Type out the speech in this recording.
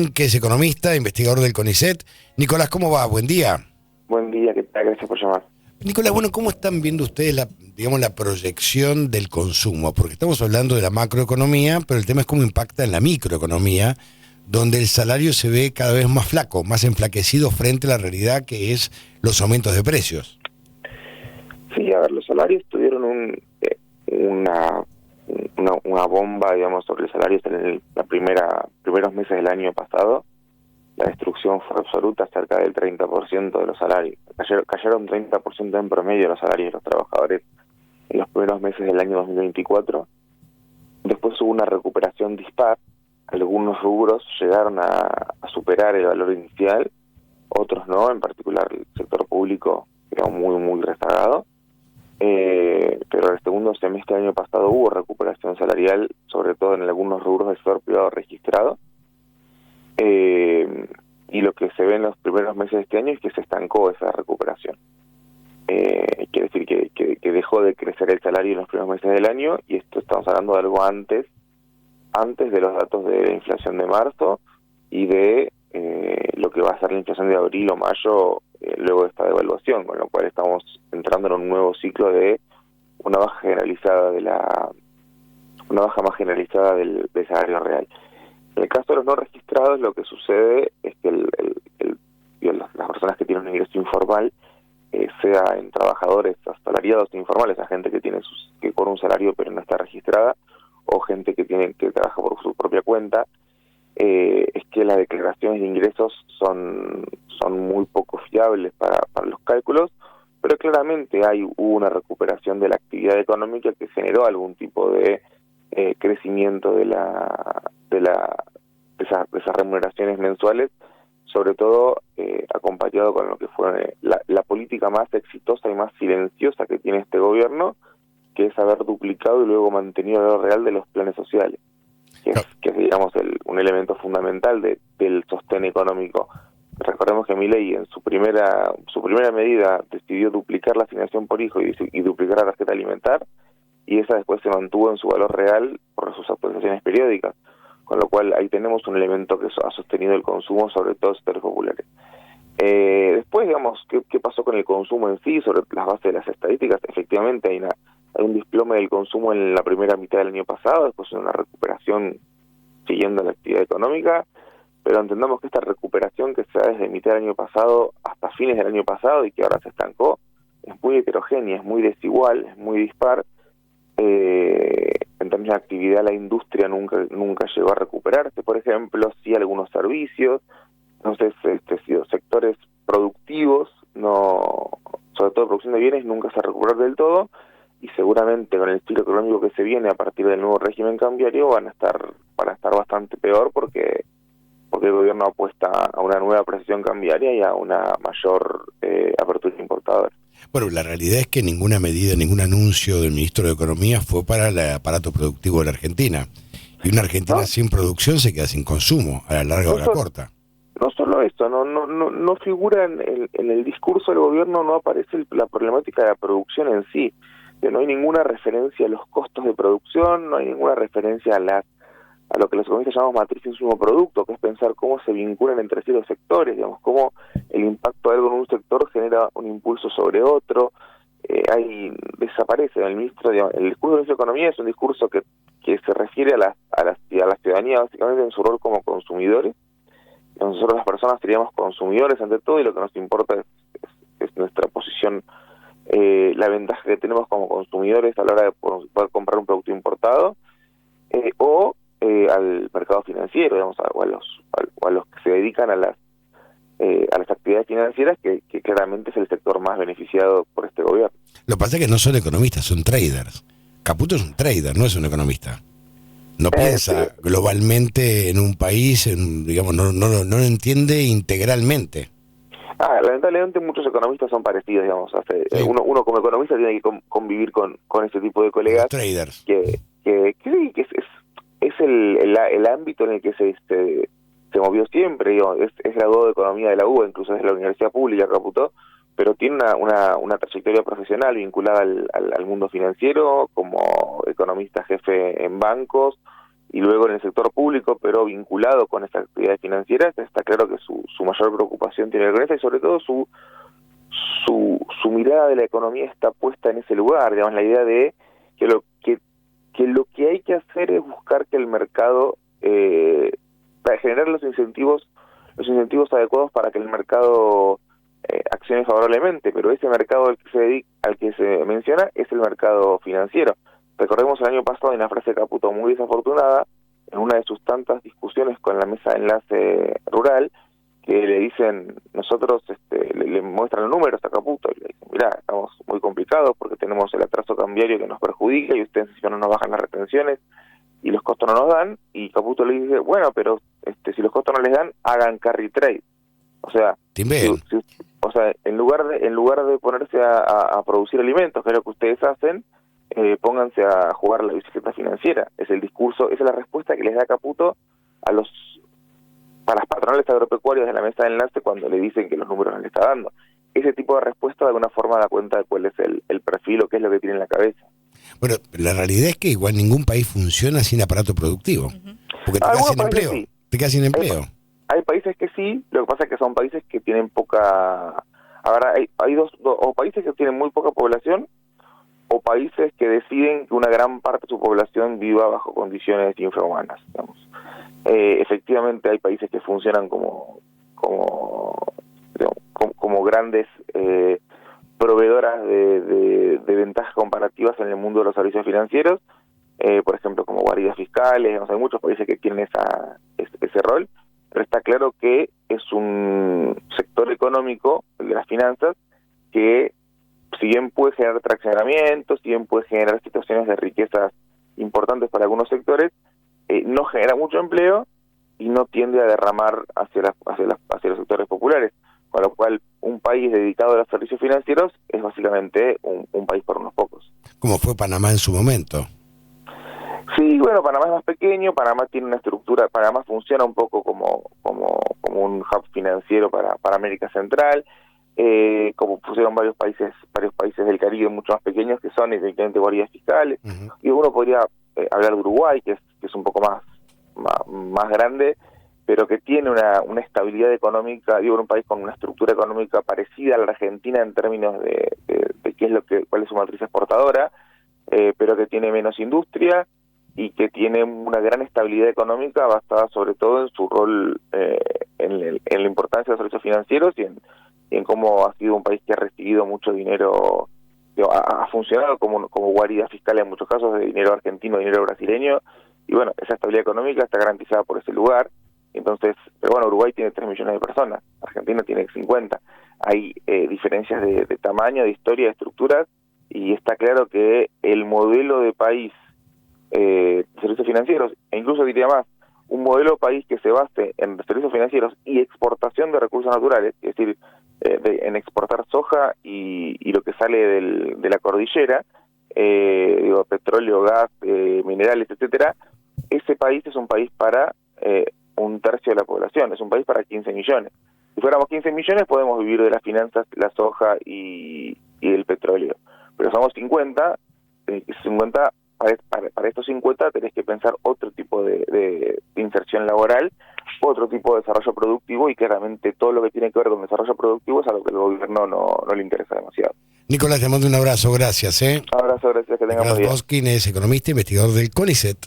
que es economista, investigador del CONICET. Nicolás, ¿cómo va? Buen día. Buen día, ¿qué tal? Gracias por llamar. Nicolás, bueno, ¿cómo están viendo ustedes la proyección del consumo? Porque estamos hablando de la macroeconomía, pero el tema es cómo impacta en la microeconomía, donde el salario se ve cada vez más flaco, más enflaquecido frente a la realidad que es los aumentos de precios. Sí, a ver, los salarios tuvieron una bomba, digamos, sobre los salarios en primeros meses del año pasado. La destrucción fue absoluta, cerca del 30% de los salarios. Cayeron 30% en promedio los salarios de los trabajadores en los primeros meses del año 2024. Después hubo una recuperación dispar. Algunos rubros llegaron a superar el valor inicial, otros no, en particular el sector público quedó muy rezagado. Pero el segundo semestre del año pasado hubo recuperación salarial, sobre todo en algunos rubros del sector privado registrado. Y lo que se ve en los primeros meses de este año es que se estancó esa recuperación. Quiere decir que dejó de crecer el salario en los primeros meses del año, y esto estamos hablando de algo antes de los datos de la inflación de marzo y de lo que va a ser la inflación de abril o mayo luego de esta devaluación, con lo cual estamos entrando en un nuevo ciclo de una baja más generalizada del salario real. En el caso de los no registrados, lo que sucede es que las personas que tienen un ingreso informal, sea en trabajadores asalariados informales, a gente que cobra un salario pero no está registrada, o gente que trabaja por su propia cuenta, es que las declaraciones de ingresos son muy poco fiables para los cálculos, pero claramente hubo una recuperación de la actividad económica que generó algún tipo de crecimiento de esas remuneraciones mensuales, sobre todo acompañado con lo que fue la política más exitosa y más silenciosa que tiene este gobierno, que es haber duplicado y luego mantenido el valor real de los planes sociales, que es digamos, un elemento fundamental del sostén económico. Recordemos que Milei en su primera medida decidió duplicar la asignación por hijo y duplicar la tarjeta alimentar, y esa después se mantuvo en su valor real por sus actualizaciones periódicas, con lo cual ahí tenemos un elemento que ha sostenido el consumo, sobre todo sectores populares. Después, digamos, ¿qué pasó con el consumo en sí? Sobre las bases de las estadísticas, efectivamente hay un desplome del consumo en la primera mitad del año pasado, después una recuperación siguiendo la actividad económica, pero entendamos que esta recuperación que se da desde mitad del año pasado hasta fines del año pasado y que ahora se estancó, es muy heterogénea, es muy desigual, es muy dispar. En términos de actividad, la industria nunca llegó a recuperarse, por ejemplo, sí algunos servicios, entonces sectores productivos, sobre todo producción de bienes, nunca se recuperó del todo, y seguramente con el ciclo económico que se viene a partir del nuevo régimen cambiario van a estar bastante peor, porque el gobierno apuesta a una nueva precisión cambiaria y a una mayor apertura importadora. Bueno, la realidad es que ninguna medida, ningún anuncio del ministro de Economía fue para el aparato productivo de la Argentina. Y una Argentina sin producción se queda sin consumo, a la larga o a la corta. No solo esto, no figura en el discurso del gobierno, no aparece la problemática de la producción en sí. No hay ninguna referencia a los costos de producción, no hay ninguna referencia a lo que los economistas llamamos matriz insumo producto, que es pensar cómo se vinculan entre sí los sectores, digamos, cómo el impacto de algo en un sector genera un impulso sobre otro. Desaparece el ministro, digamos, el discurso del ministro de Economía es un discurso que se refiere a la ciudadanía básicamente en su rol como consumidores. Nosotros las personas seríamos consumidores ante todo, y lo que nos importa es nuestra posición, la ventaja que tenemos como consumidores a la hora de poder comprar un producto importado, o al mercado financiero, digamos, o a los que se dedican a las actividades financieras, que claramente es el sector más beneficiado por este gobierno. Lo que pasa es que no son economistas, son traders. Caputo es un trader, no es un economista. No piensa globalmente en un país, digamos, no lo entiende integralmente. Lamentablemente muchos economistas son parecidos, digamos. Sí. Uno como economista tiene que convivir con ese tipo de colegas. Los traders. Que es el ámbito en el que se movió siempre, digo, es graduado de Economía de la UBA, incluso es de la Universidad Pública, Caputó, pero tiene una trayectoria profesional vinculada al mundo financiero, como economista jefe en bancos, y luego en el sector público, pero vinculado con estas actividades financieras, está claro que su mayor preocupación tiene que ver con eso, y sobre todo su mirada de la economía está puesta en ese lugar, digamos, la idea de que lo que hay que hacer es buscar que el mercado, para generar los incentivos adecuados para que el mercado accione favorablemente, pero ese mercado al que se menciona es el mercado financiero. Recordemos el año pasado una frase de Caputo muy desafortunada, en una de sus tantas discusiones con la mesa de enlace rural, que le dicen, nosotros le muestran los números a Caputo, y le dicen, mirá, estamos muy complicados porque tenemos el atraso cambiario que nos perjudica y ustedes encima no nos bajan las retenciones y los costos no nos dan, y Caputo le dice, bueno, pero si los costos no les dan, hagan carry trade. O sea, en lugar de ponerse a producir alimentos, que es lo que ustedes hacen, pónganse a jugar la bicicleta financiera. Es el discurso, esa es la respuesta que les da Caputo a las patronales agropecuarias de la mesa de enlace cuando le dicen que los números no le está dando. Ese tipo de respuesta de alguna forma da cuenta de cuál es el perfil o qué es lo que tiene en la cabeza. Bueno, la realidad es que igual ningún país funciona sin aparato productivo, porque te quedas sin empleo. Sí. Te quedas sin empleo. Hay países que sí, lo que pasa es que son países que tienen poca... Ahora, hay dos, o países que tienen muy poca población, o países que deciden que una gran parte de su población viva bajo condiciones infrahumanas, digamos. Efectivamente hay países que funcionan como grandes proveedoras de ventajas comparativas en el mundo de los servicios financieros, por ejemplo como guaridas fiscales, digamos, hay muchos países que tienen ese rol, pero está claro que es un sector económico, el de las finanzas, que si bien puede generar traccionamiento, si bien puede generar situaciones de riquezas importantes para algunos sectores, no genera mucho empleo y no tiende a derramar hacia los sectores populares, con lo cual un país dedicado a los servicios financieros es básicamente un país para unos pocos. Como fue Panamá en su momento. Sí, bueno, Panamá es más pequeño, Panamá tiene una estructura, Panamá funciona un poco como un hub financiero para América Central, como pusieron varios países del Caribe mucho más pequeños que son evidentemente guaridas fiscales, y uno podría hablar de Uruguay, que es un poco más grande, pero que tiene una estabilidad económica, un país con una estructura económica parecida a la Argentina en términos de cuál es su matriz exportadora, pero que tiene menos industria y que tiene una gran estabilidad económica basada sobre todo en su rol en la importancia de los servicios financieros y en cómo ha sido un país que ha recibido mucho dinero, ha funcionado como guarida fiscal en muchos casos de dinero argentino, dinero brasileño, y bueno, esa estabilidad económica está garantizada por ese lugar. Entonces, pero bueno, Uruguay tiene 3 millones de personas, Argentina tiene 50. Hay diferencias de tamaño, de historia, de estructuras, y está claro que el modelo de país de servicios financieros, e incluso diría más, un modelo de país que se base en servicios financieros y exportación de recursos naturales, es decir, en exportar soja y lo que sale de la cordillera, petróleo, gas, minerales, etcétera, ese país es un país para un tercio de la población, es un país para 15 millones. Si fuéramos 15 millones podemos vivir de las finanzas, la soja y el petróleo, pero somos 50, para estos 50 tenés que pensar otro tipo de inserción laboral, otro tipo de desarrollo productivo, y claramente todo lo que tiene que ver con desarrollo productivo es algo que al gobierno no le interesa demasiado. Nicolás, te mando un abrazo, gracias. Abrazo, gracias, que tengan buen día. Nicolás Boskin es economista e investigador del CONICET.